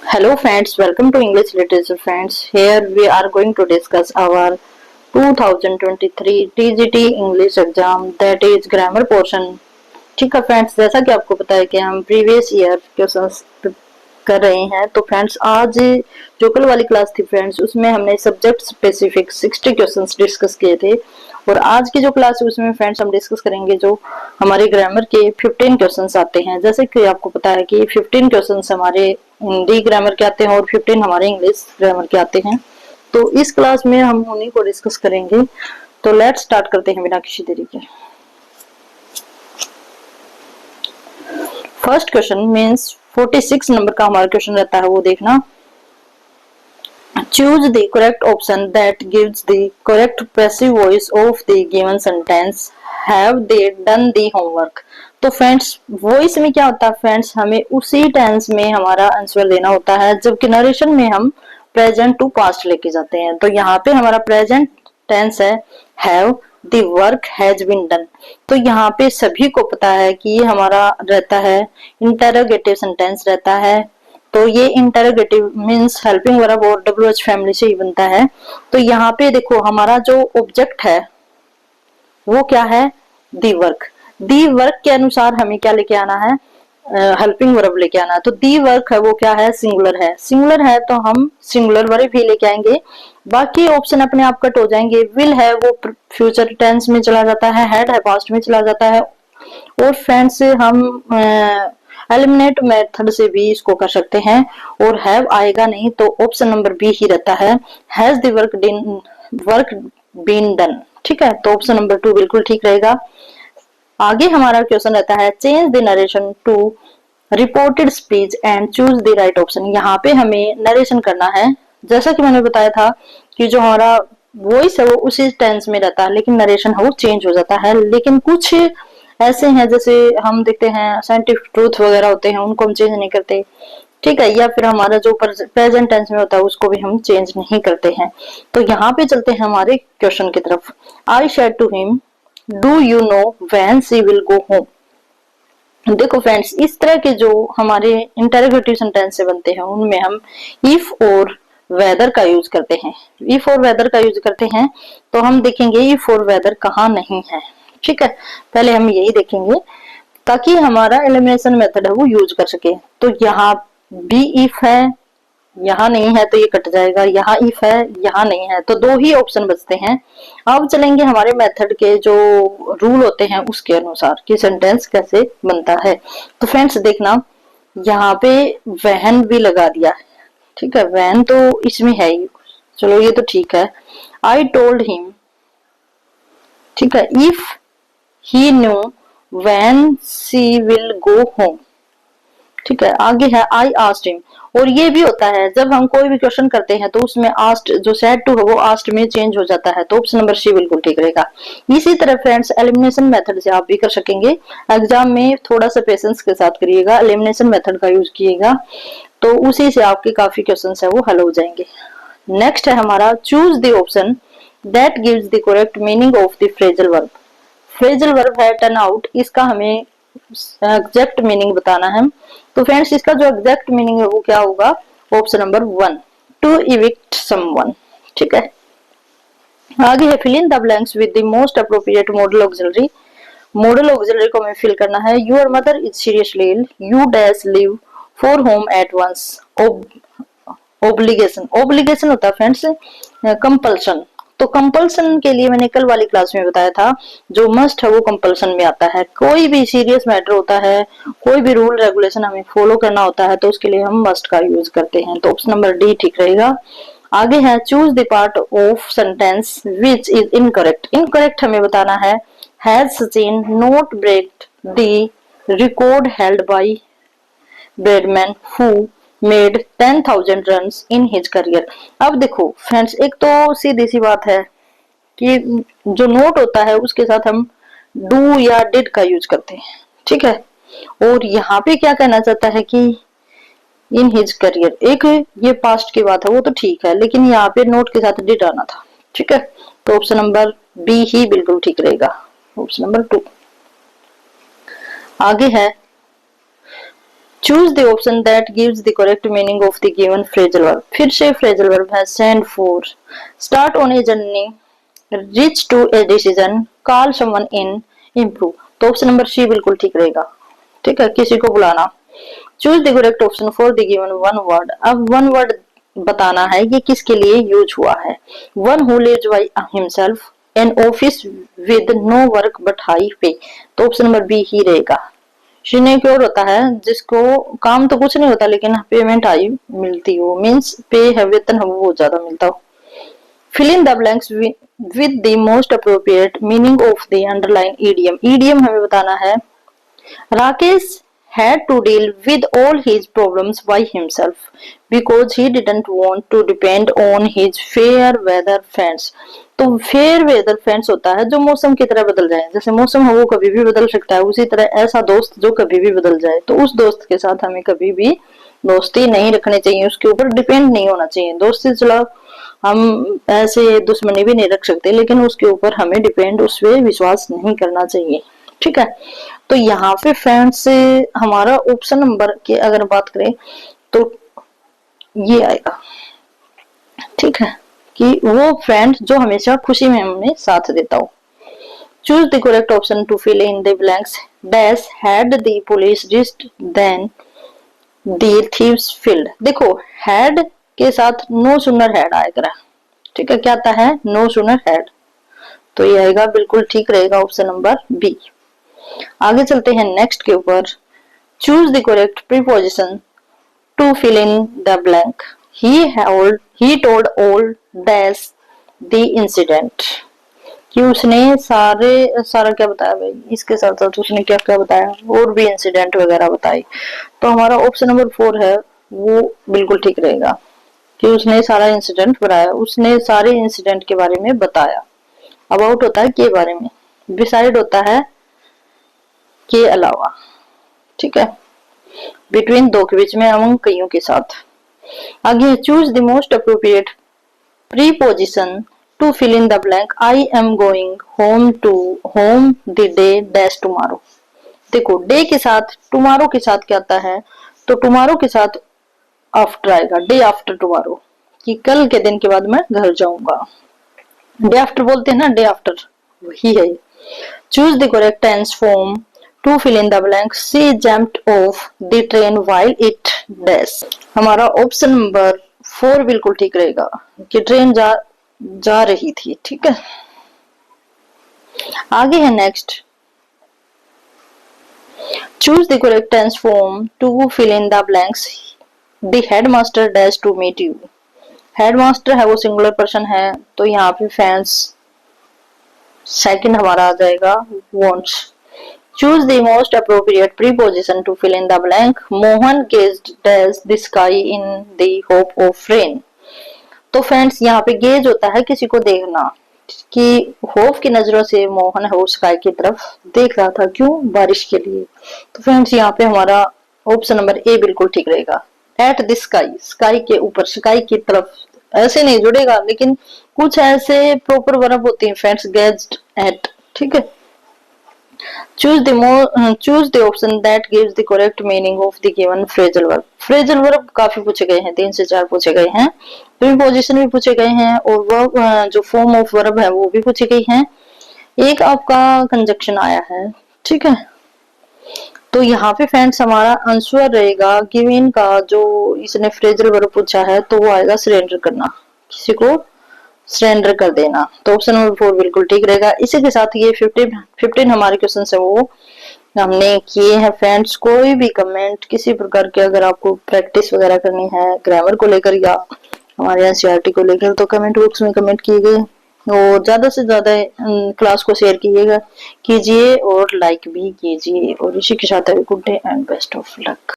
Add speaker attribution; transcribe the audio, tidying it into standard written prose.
Speaker 1: Hello friends, welcome to English Literature friends. Here we are going to discuss our 2023 TGT English exam that is grammar portion. ठीक है friends, जैसा कि आपको पता है कि हम प्रीवियस ईयर क्वेश्चंस कर रहे हैं, तो फ्रेंड्स आज जो कल वाली क्लास थी फ्रेंड्स उसमें हमने सब्जेक्ट स्पेसिफिक 60 क्वेश्चंस डिस्कस किए थे और आज की जो क्लास है उसमें फ्रेंड्स हम डिस्कस करेंगे जो हमारे ग्रामर के 15 क्वेश्चंस आते हैं। जैसे कि आपको पता है कि 15 क्वेश्चंस हमारे हिंदी ग्रामर के आते हैं और 15 हमारे इंग्लिश ग्रामर के आते हैं। तो इस क्लास में हम उन्हीं को डिस्कस करेंगे। तो लेट्स स्टार्ट करते हैं बिना किसी देरी के। फर्स्ट क्वेश्चन मीन्स 46 नंबर का हमारा क्वेश्चन रहता है, वो देखना। Choose the correct option that gives the correct passive voice of the given sentence. Have they done the homework? तो फ्रेंड्स वॉइस में क्या होता है फ्रेंड्स, हमें उसी टेंस में हमारा आंसर देना होता है, जबकि नरेशन में हम प्रेजेंट टू पास्ट लेके जाते हैं। तो यहाँ पे हमारा प्रेजेंट टेंस है have, the work has been done. तो यहाँ पे सभी को पता है कि ये हमारा रहता है इंटरोगेटिव सेंटेंस रहता है। तो ये इंटरोगेटिव मीन्स हेल्पिंग वर्ब और WH फैमिली से ही बनता है। तो यहाँ पे देखो हमारा जो ऑब्जेक्ट है वो क्या है, दी वर्क। दी वर्क के अनुसार हमें क्या लेके आना है, हेल्पिंग वर्ब लेके आना है। तो दी वर्क है वो क्या है, सिंगुलर है। सिंगुलर है तो हम सिंगुलर वर्ब ही लेके आएंगे, बाकी ऑप्शन अपने आप कट हो जाएंगे। विल है वो फ्यूचर टेंस में चला जाता है, हैड है पास्ट में चला जाता है। और फ्रेंड्स हम एलिमिनेट मेथड से भी इसको कर सकते हैं। और हैव आएगा नहीं तो ऑप्शन नंबर बी ही रहता है, has the work been done. ठीक है, तो ऑप्शन नंबर 2 बिल्कुल ठीक रहेगा। आगे हमारा क्वेश्चन रहता है change the narration to reported speech and choose the right option. यहाँ पे हमें नरेशन करना है। जैसा कि मैंने बताया था कि जो हमारा वॉइस है वो उसी टेंस में रहता है, लेकिन नरेशन है वो चेंज हो जाता है। लेकिन कुछ ऐसे हैं जैसे हम देखते हैं साइंटिफिक ट्रूथ वगैरह होते हैं, उनको हम चेंज नहीं करते। ठीक है, या फिर हमारा जो प्रेजेंट टेंस में होता है उसको भी हम चेंज नहीं करते हैं। तो यहाँ पे चलते हैं हमारे क्वेश्चन की तरफ। I said to him do you know when she will go home. देखो फ्रेंड्स, इस तरह के जो हमारे इंटरोगेटिव सेंटेंस से बनते हैं उनमें हम इफ और वेदर का यूज करते हैं। इफ और वेदर का यूज करते हैं तो हम देखेंगे इफ और वेदर कहाँ नहीं है। ठीक है, पहले हम यही देखेंगे ताकि हमारा एलिमिनेशन मेथड है वो यूज कर सके। तो यहाँ बी इफ है, यहाँ नहीं है तो ये कट जाएगा, यहाँ इफ है, यहाँ नहीं है, तो दो ही ऑप्शन बचते हैं। अब चलेंगे हमारे मेथड के जो रूल होते हैं उसके अनुसार कि सेंटेंस कैसे बनता है। तो फ्रेंड्स देखना, यहाँ पे वहन भी लगा दिया है। ठीक है, वहन तो इसमें है ही, चलो ये तो ठीक है। आई टोल्ड हिम, ठीक है, if he knew when she will go home. ठीक है, आगे है आई आस्क्ड हिम। और ये भी होता है जब हम कोई भी क्वेश्चन करते हैं तो उसमें आस्क्ड जो सेड टू है वो आस्क्ड में चेंज हो जाता है, तो ऑप्शन नंबर सी बिल्कुल ठीक रहेगा। इसी तरह फ्रेंड्स एलिमिनेशन मेथड से आप भी कर सकेंगे। एग्जाम में थोड़ा सा पेशेंस के साथ करिएगा, एलिमिनेशन मेथड का यूज कीजिएगा, तो उसी से आपके काफी क्वेश्चन है वो हल हो जाएंगे। नेक्स्ट है हमारा choose the option that gives the correct meaning of the phrasal verb. Phrasal verb है टर्न आउट, इसका हमें एग्जैक्ट मीनिंग बताना है। तो फ्रेंड्स इसका जो एग्जैक्ट मीनिंग है वो क्या होगा, option number 1, to evict someone. ठीक है, आगे है fill in the blanks with the most appropriate modal auxiliary. Modal auxiliary को हमें फिल करना है। Your mother is seriously ill, you dash leave for home at once. Obligation, obligation होता है फ्रेंड्स कंपल्सन। तो कंपल्सन के लिए मैंने कल वाली क्लास में बताया था जो मस्ट है वो कंपल्सन में आता है। कोई भी सीरियस मैटर होता है, कोई भी रूल रेगुलेशन हमें फॉलो करना होता है तो उसके लिए हम मस्ट का यूज करते हैं, तो ऑप्शन नंबर डी ठीक रहेगा। आगे है choose the part of sentence which is incorrect. Incorrect हमें बताना है has Sachin not break the record held by Bradman who made 10,000 runs in his career. अब देखो फ्रेंड्स, एक तो सीधी सी बात है कि जो नोट होता है उसके साथ हम डू या डिड का यूज करते हैं। ठीक है, और यहाँ पे क्या कहना चाहता है कि इन हिज करियर, एक ये पास्ट की बात है वो तो ठीक है, लेकिन यहाँ पे नोट के साथ डिड आना था। ठीक है, तो ऑप्शन नंबर बी ही बिल्कुल ठीक रहेगा, ऑप्शन नंबर 2। आगे है choose the option that gives the correct meaning of the given phrasal verb. फिर से फ्रेजल वर्ब है send for, start on a journey, reach to a decision, call someone in, improve. तो option number C बिल्कुल ठीक रहेगा। ठीक है, किसी को बुलाना। Choose the correct option for the given one word. अब वन वर्ड बताना है ये किसके लिए यूज हुआ है। One who lives by himself, an office with no work but high pay. तो ऑप्शन नंबर बी ही रहेगा। सिनेक्योर होता है जिसको काम तो कुछ नहीं होता लेकिन पेमेंट हाई मिलती हो, मीन्स पे है, वेतन है वो बहुत ज्यादा मिलता हो। Fill in the blanks with the most appropriate meaning of the underline idiom. Idiom हमें बताना है Rakesh had to deal with all his problems by himself because he didn't want to depend on his fair weather friends। तो fair weather friends होता है जो मौसम की तरह बदल जाए, जैसे मौसम है वो कभी भी बदल सकता है, उसी तरह ऐसा दोस्त जो कभी भी बदल जाए, तो उस दोस्त के साथ हमें कभी भी दोस्ती नहीं रखनी चाहिए, उसके ऊपर डिपेंड नहीं होना चाहिए। दोस्ती चला हम ऐसे दुश्मनी भी नहीं रख सकते लेकिन उसके ऊपर हमें डिपेंड, उस पर विश्वास नहीं करना चाहिए। ठीक है, तो यहाँ पे फ्रेंड्स हमारा ऑप्शन नंबर की अगर बात करें तो ये आएगा। ठीक है, कि वो फ्रेंड जो हमेशा खुशी में हमें साथ देता हो। Choose the correct option to fill in the blanks. Dash had the police arrest than the thieves fled. देखो हैड के साथ नो सुनर हैड आएगा। ठीक है, क्या आता है, नो सुनर हैड, तो ये आएगा बिल्कुल ठीक रहेगा ऑप्शन नंबर बी। आगे चलते हैं नेक्स्ट के ऊपर। Choose the correct preposition to fill in the blank. He told all dash the incident. कि उसने सारा क्या बताया भाई, इसके साथ साथ उसने क्या क्या बताया और भी इंसिडेंट वगैरह बताई। तो हमारा ऑप्शन नंबर 4 है वो बिल्कुल ठीक रहेगा कि उसने सारा इंसिडेंट बताया, उसने सारे इंसिडेंट के बारे में बताया। अबाउट होता है के बारे में, बिसाइड होता है के अलावा। ठीक है, बिटवीन दो के बीच में, अमंग कईयों के साथ। आगे choose the most appropriate preposition to fill in the blank. I am going home the day dash tomorrow. देखो डे के साथ टुमारो के साथ क्या आता है, तो टुमारो के साथ आफ्टर आएगा, डे आफ्टर टुमारो, कि कल के दिन के बाद मैं घर जाऊंगा। डे आफ्टर बोलते हैं ना, डे आफ्टर वही है। Choose the correct tense form to fill in the blank. She jumped off the train while it dash. हमारा ऑप्शन नंबर 4 बिल्कुल ठीक रहेगा कि ट्रेन जा रही थी। ठीक है, आगे है next. Choose the correct tense form to fill in the blanks. The headmaster dash to meet you. Headmaster है वो सिंगुलर पर्सन है, तो यहाँ पे फैंस सेकंड हमारा आ जाएगा wants। Choose the most appropriate preposition to fill in the blank. Mohan gazed dash the sky in the hope of rain. तो फ्रेंड्स यहाँ पे गेज होता है किसी को देखना, कि होप की नजरों से मोहन है वो स्काई की तरफ देख रहा था, क्यों, बारिश के लिए। तो फ्रेंड्स यहाँ पे हमारा ऑप्शन नंबर ए बिल्कुल ठीक रहेगा। एट द स्काई, स्काई के ऊपर, स्काई की तरफ ऐसे नहीं जुड़ेगा लेकिन कुछ ऐसे प्रॉपर वर्ब होते हैं फ्रेंड्स, गेज्ड एट। ठीक है, choose the option that gives the correct meaning of the given phrasal verb. Phrasal verb काफी पूछे गए हैं, 3 से 4 पूछे गए हैं, प्रीपोजिशन भी पूछे गए हैं और वर्ब जो फॉर्म ऑफ वर्ब है वो भी पूछी गई है। एक आपका कंजक्शन आया है। ठीक है, तो यहाँ पे फ्रेंड्स हमारा आंसर रहेगा गिवन का, जो इसने फ्रेजल वर्ब पूछा है तो वो आएगा सरेंडर करना, किसी को सरेंडर कर देना। तो ऑप्शन नंबर 4 बिल्कुल ठीक रहेगा। इसी के साथ ये 15 हमारे क्वेश्चन है वो हमने किए हैं फ्रेंड्स। कोई भी कमेंट किसी प्रकार के अगर आपको प्रैक्टिस वगैरह करनी है ग्रामर को लेकर या हमारे एनसीईआरटी को लेकर, तो कमेंट बॉक्स में कमेंट कीजिए और ज्यादा से ज्यादा क्लास को शेयर कीजिए और लाइक भी कीजिए। और इसी के साथ good day and best of luck.